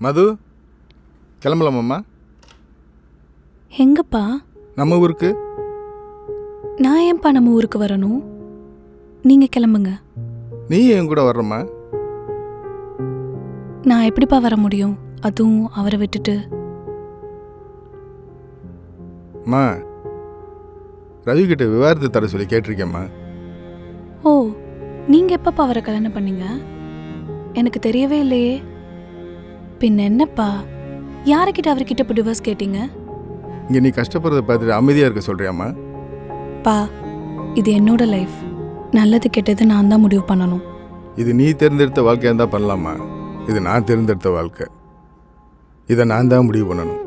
மது கிளம்பலாமாம்மா? எங்கப்பா? நம்ம ஊருக்கு. நான் ஏன்பா நம்ம ஊருக்கு வரணும்? நீங்க கிளம்புங்க. நீ என் கூட வர்றம்மா? நான் எப்படிப்பா வர முடியும், அதுவும் அவரை விட்டுட்டு? அம்மா, ரவி கிட்ட விவாதத்தை தர சொல்லி கேட்டிருக்கேம்மா. ஓ, நீங்க எப்பப்பா அவரை கல்யாணம் பண்ணீங்க? எனக்கு தெரியவே இல்லையே. பின்ன என்னப்பா, யாருக்கிட்ட அவர்கிட்ட இப்போ டிவோர்ஸ் கேட்டீங்க? இங்கே நீ கஷ்டப்படுறத பார்த்துட்டு அமைதியாக இருக்க சொல்கிறியாம்மா? பா, இது என்னோட லைஃப். நல்லது கெட்டது நான் தான் முடிவு பண்ணணும். இது நீ தேர்ந்தெடுத்த வாழ்க்கையாக இருந்தால் பண்ணலாமா? இது நான் தேர்ந்தெடுத்த வாழ்க்கை. இதை நான் தான் முடிவு பண்ணணும்.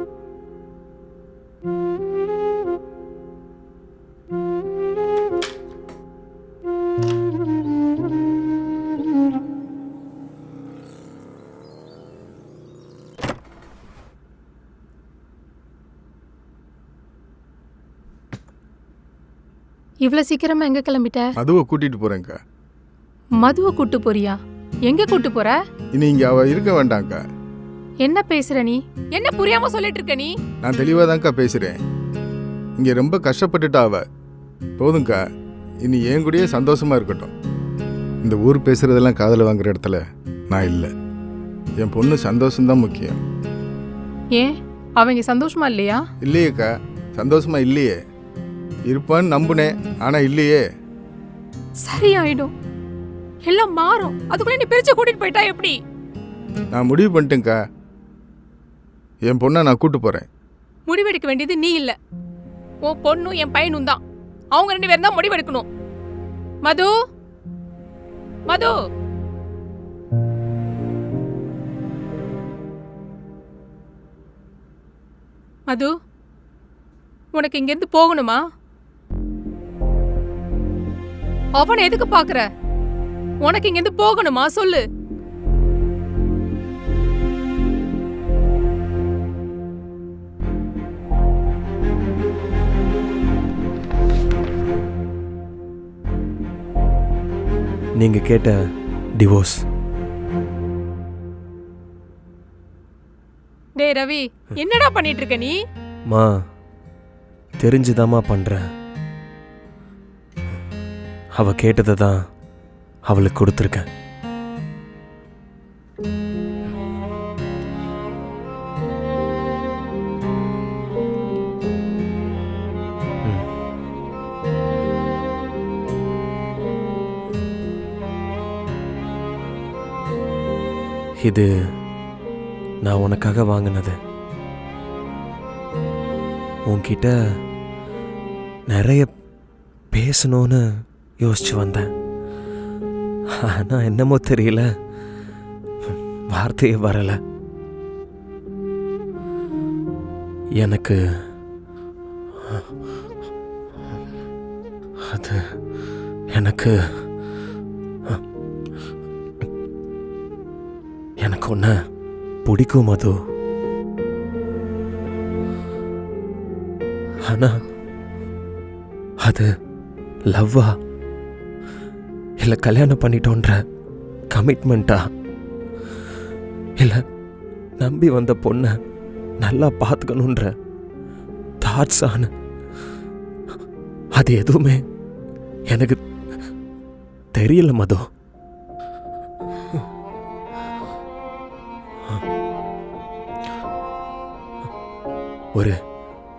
இவ்வளோ சீக்கிரமா எங்க கிளம்பிட்ட? மதுவை கூட்டிட்டு போறேன்க்கா. மதுவை கூட்டு போறியா? எங்க கூட்டு போற? இனி இங்கே அவ இருக்க வேண்டாம்க்கா. என்ன பேசுற நீ? என்ன புரியாம சொல்லிட்டு இருக்க நீ? நான் தெளிவாக தான்க்கா பேசுகிறேன். இங்கே ரொம்ப கஷ்டப்பட்டுட்டா அவ. போதும்க்கா, இனி என் கூடயே சந்தோஷமா இருக்கட்டும். இந்த ஊர் பேசுறதெல்லாம் காதல் வாங்குற இடத்துல நான் இல்லை. என் பொண்ணு சந்தோஷம்தான் முக்கியம். ஏன் அவங்க சந்தோஷமா இல்லையா? இல்லையேக்கா, சந்தோஷமா இல்லையே. இருப்பான்னு நம்புனேன், ஆனால் இல்லையே. சரியாயிடும், எல்லாம் மாறும். அதுக்குள்ள நீ பிரிச்சு கூட்டிட்டு போயிட்டா எப்படி? நான் முடிவு பண்ணிட்டேன்க்கா. என் பொண்ணை நான் கூட்டு போகிறேன். முடிவெடுக்க வேண்டியது நீ இல்ல, உன் பொண்ணும் என் பையனும் தான். அவங்க 2 பேரும் தான் முடிவெடுக்கணும். மது, மது, மது, உனக்கு இங்கிருந்து போகணுமா? அவனை எதுக்கு பாக்குற? உனக்கு இங்கிருந்து போகணுமா சொல்லு. நீங்க கேட்ட டிவோர்ஸ். டேய் ரவி, என்னடா பண்ணிட்டு இருக்க நீ? மா, தெரிஞ்சுதாம்மா பண்றேன். அவ கேட்டதை தான் அவளுக்கு கொடுத்துருக்கேன். இது நான் உனக்காக வாங்கினது. உன்கிட்ட நிறைய பேசணும்னு யோசிச்சு வந்தேன். ஆனால் என்னமோ தெரியல, வார்த்தையே வரலை. எனக்கு அது எனக்கு எனக்கு ஒன்று பிடிக்கும் மது. ஆனா அது லவ்வா இல்லை கல்யாணம் பண்ணிட்டோன்ற கமிட்மெண்ட்டா, இல்லை நம்பி வந்த பொண்ணை நல்லா பார்த்துக்கணுன்ற தாட்ஸான, அது எதுவுமே எனக்கு தெரியல மது. ஒரு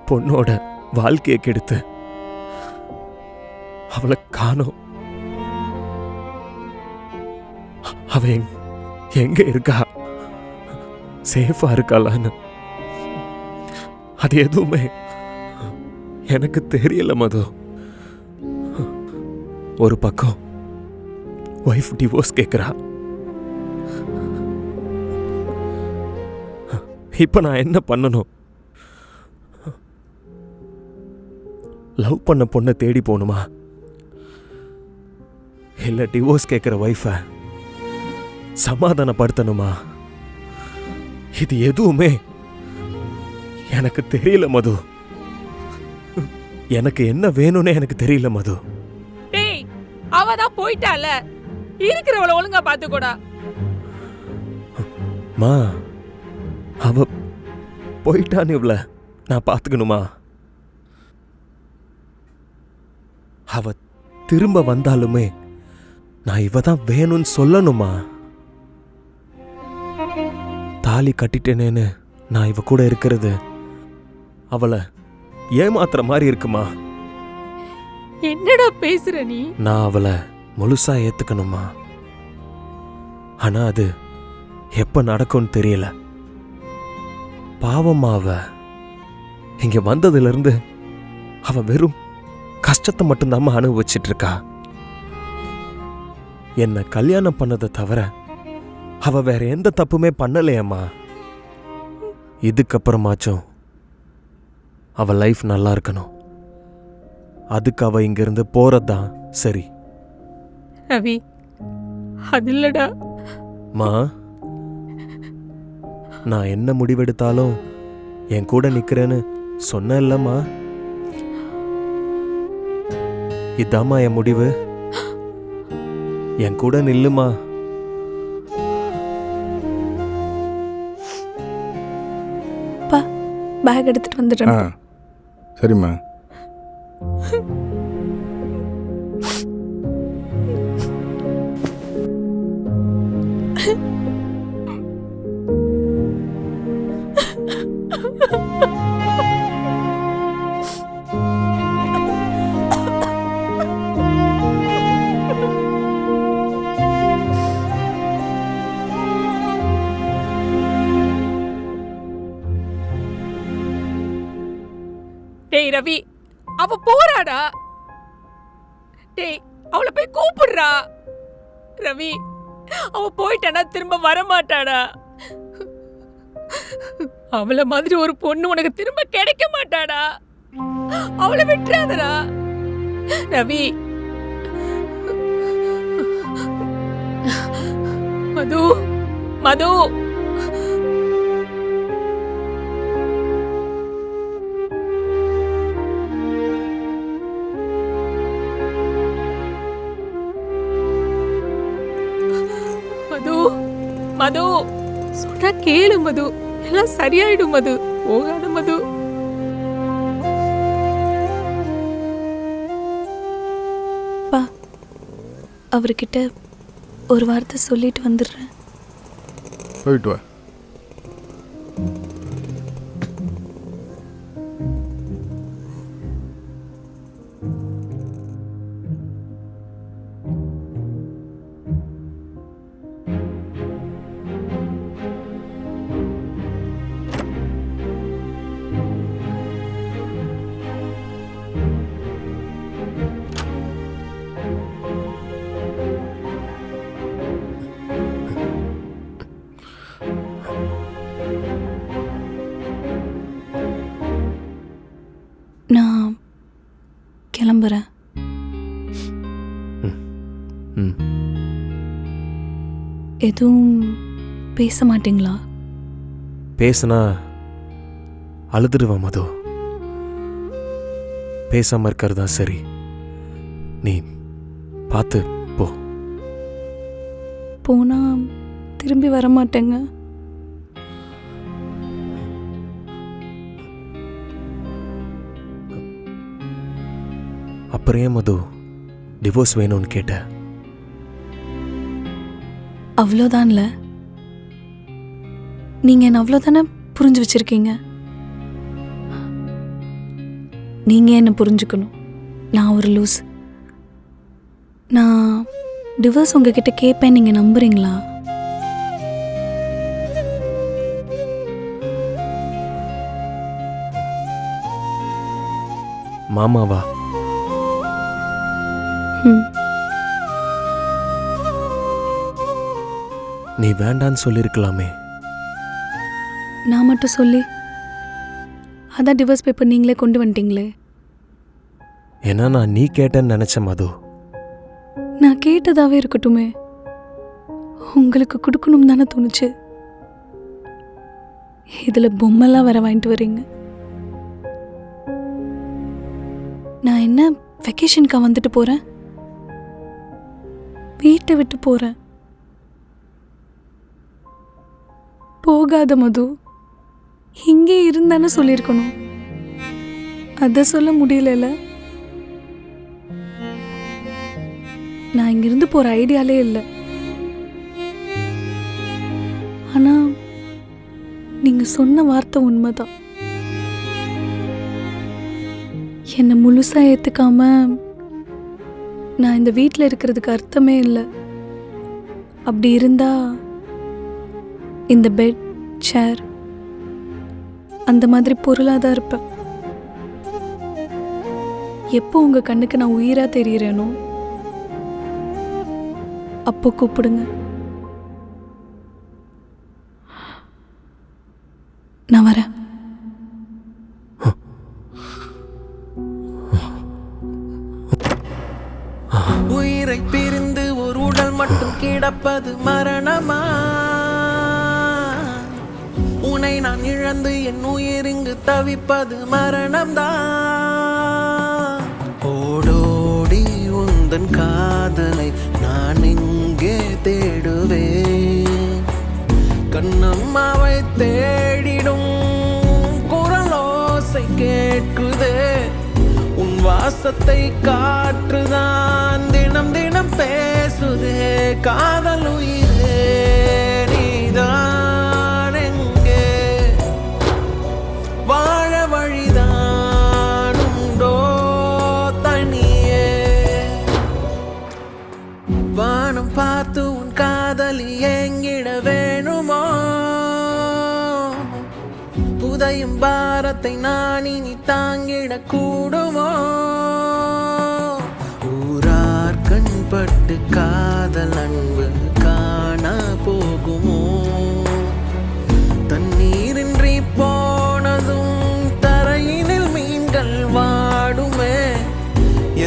பொண்ணோட வாழ்க்கையை கெடுத்து அவளை காணோம். அவ எங்க இருக்கா, சேஃபா இருக்காளான்னு அது எதுவுமே எனக்கு தெரியல மது. ஒரு பக்கம் ஒய்ஃப் டிவோர்ஸ் கேட்குறா. இப்ப நான் என்ன பண்ணணும்? லவ் பண்ண பொண்ணை தேடி போகணுமா, இல்லை டிவோர்ஸ் கேட்குற ஒய்ஃபை சமாதானப்படுத்தணுமா? இது எதுவுமே எனக்கு தெரியல மது. எனக்கு என்ன வேணும்னே எனக்கு தெரியல மது. டேய், அவதான் போயிட்டால, இருக்கிறவள ஒழுங்கா பாத்துக்கோடா. மா, அவ போயிட்டான்னு இவள நான் பார்த்துக்கணுமா? அவ திரும்ப வந்தாலுமே நான் இவ தான் வேணும்னு சொல்லணுமா? தாலி கட்டிட்டேனேன்னு நான் இவ கூட இருக்கிறது அவளை ஏமாத்துற மாதிரி இருக்குமா? என்னடா பேசுற நீ? நான் அவளை முழுசா ஏத்துக்கணுமா? ஆனா அது எப்ப நடக்கும்னு தெரியல. பாவமா அவ இங்க வந்ததுல இருந்து அவ வெறும் கஷ்டத்தை மட்டும்தாம்மா அனுபவிச்சிட்டு இருக்கா. என்ன கல்யாணம் பண்ணதை தவிர அவ வேற எந்த தப்புமே பண்ணலையம்மா. இதுக்கப்புறமாச்சும் அவ லைஃப் நல்லா இருக்கணும். அதுக்கு அவ இங்கிருந்து போறதுதான் சரி. ரவி, அது இல்லடா. மா, நான் என்ன முடிவெடுத்தாலும் என் கூட நிக்கிறேன்னு சொன்ன இல்லம்மா. இதாம்மா என் முடிவு. என் கூட நில்லுமா. பேக் எடுத்துட்டு வந்துடுறேன். சரிம்மா. டேய் ரவி, அவ போறாடா. டேய், அவளை போய் கூப்பிடுறா. ரவி, அவ போயிட்டானா திரும்ப வரமாட்டாடா. அவளை மாதிரி ஒரு பொண்ணு உனக்கு திரும்ப கிடைக்க மாட்டாடா. அவளை விட்டுறாதடா ரவி. மது, மது. மது, மது, சொன்னா கேளு மது. எல்லாம் சரியாயிடும் மது. போகாத மது. பா, அவர்கிட்ட ஒரு வார்த்தை சொல்லிட்டு வந்துடுறேன். போயிட்டு வா. நான் கிளம்புறேன். ம். எதுவும் பேச மாட்டீங்களா? பேசுனா அழுதுடுவேன் மது. பேசாம இருக்கிறதா சரி. நீ பார்த்து போ. போனா திரும்பி வர மாட்டேங்க. அப்புறம் ஏன் மது டிவோர்ஸ் வேணும்னு கேட்ட? அவ்வளோதான்ல. நீங்க என்ன அவ்வளோதானே புரிஞ்சு வச்சிருக்கீங்க. நீங்க என்ன புரிஞ்சுக்கணும். நான் ஒரு லூஸ். நான் டிவோர்ஸ் உங்ககிட்ட கேட்பேன், நீங்க நம்புறீங்களா? மாமாவா? ம். நீ வேண்டான்னு சொல்லியிருக்கலாமே. நான் மட்டும் சொல்லி அதான் டிவோர்ஸ் பேப்பர் நீங்களே கொண்டு வந்துட்டீங்களே. ஏன்னா நான் நீ கேட்டேன்னு நினைச்ச மது. நான் கேட்டதாவே இருக்கட்டுமே, உங்களுக்கு கொடுக்கணும் தானே தோணுச்சு. இதுல பொம்மைலாம் வர வாங்கிட்டு வரீங்க. நான் என்ன வெக்கேஷனுக்கா வந்துட்டு போறேன்? வீட்டை விட்டு போறேன். போகாத மது, இங்கே இருந்தானே சொல்லியிருக்கணும். அதை சொல்ல முடியலல்ல. நான் இங்கிருந்து போற ஐடியாலே இல்லை. ஆனா நீங்க சொன்ன வார்த்தை உண்மைதான். என்னை முழுசா ஏத்துக்காம நான் இந்த வீட்டில் இருக்கிறதுக்கு அர்த்தமே இல்லை. அப்படி இருந்தா இந்த பெட், சேர் அந்த மாதிரி பொருளாக தான் இருப்பேன். எப்போ உங்க கண்ணுக்கு நான் உயிரா தெரியுறேனோ அப்போ கூப்பிடுங்க. நான் வரேன். உயிரை பிரிந்து ஒரு உடல் மட்டும் கிடப்பது மரணமா? உன்னை நான் இழந்து என் உயிர் இங்கு தவிப்பது மரணம்தான். ஓடோடி உந்தன் காதலை நான் இங்கே தேடுவேன். கண்ணம்மாவை தேடிடும் குரலோசை கேட்குதே. உன் வாசத்தை காற்றுதான் தினம் தினம் பேசுதே. காதல் உயிரே நீதான் எங்கே? வாழ வழிதான் உண்டோ தனியே? வானம் பார்த்து உன் காதலி எங்கிட வேணுமோ? புதையும் பாரத்தை நான் இனி தாங்கிட கூடுமோ? ஊரார் கண்பட்டு காதல் அன்பு காண போகுமோ? தண்ணீரின்றி போனதும் தரையினில் மீன்கள் வாடுமே.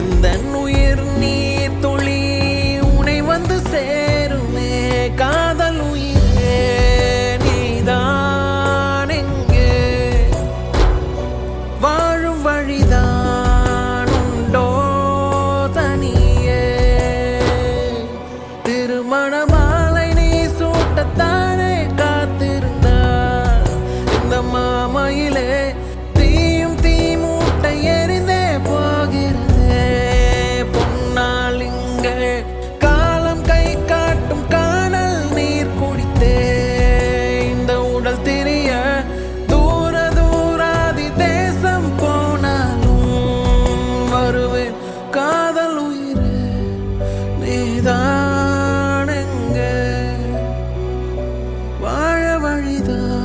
எந்த உயிர் நீர் துளி உனை வந்து சேருமே. காதல் உயிரே நீதான் எங்கே? வாழும் வழிதான் உண்டோ தனியே? திருமண மாலை நீ சூட்டத்தானே காத்திருந்தார். இந்த மாமையிலே தீயும் தீ மூட்டை எரிந்தே போகிறதே. பொன்னால் இங்கே காலம் கை காட்டும் காணல் நீர் குடித்தே. இந்த உடல் திரிய தூர தூராதி தேசம் போனாலும் வருவேன். காதல் உயிரே நீதான் எங்கே? வாழ வழிதான்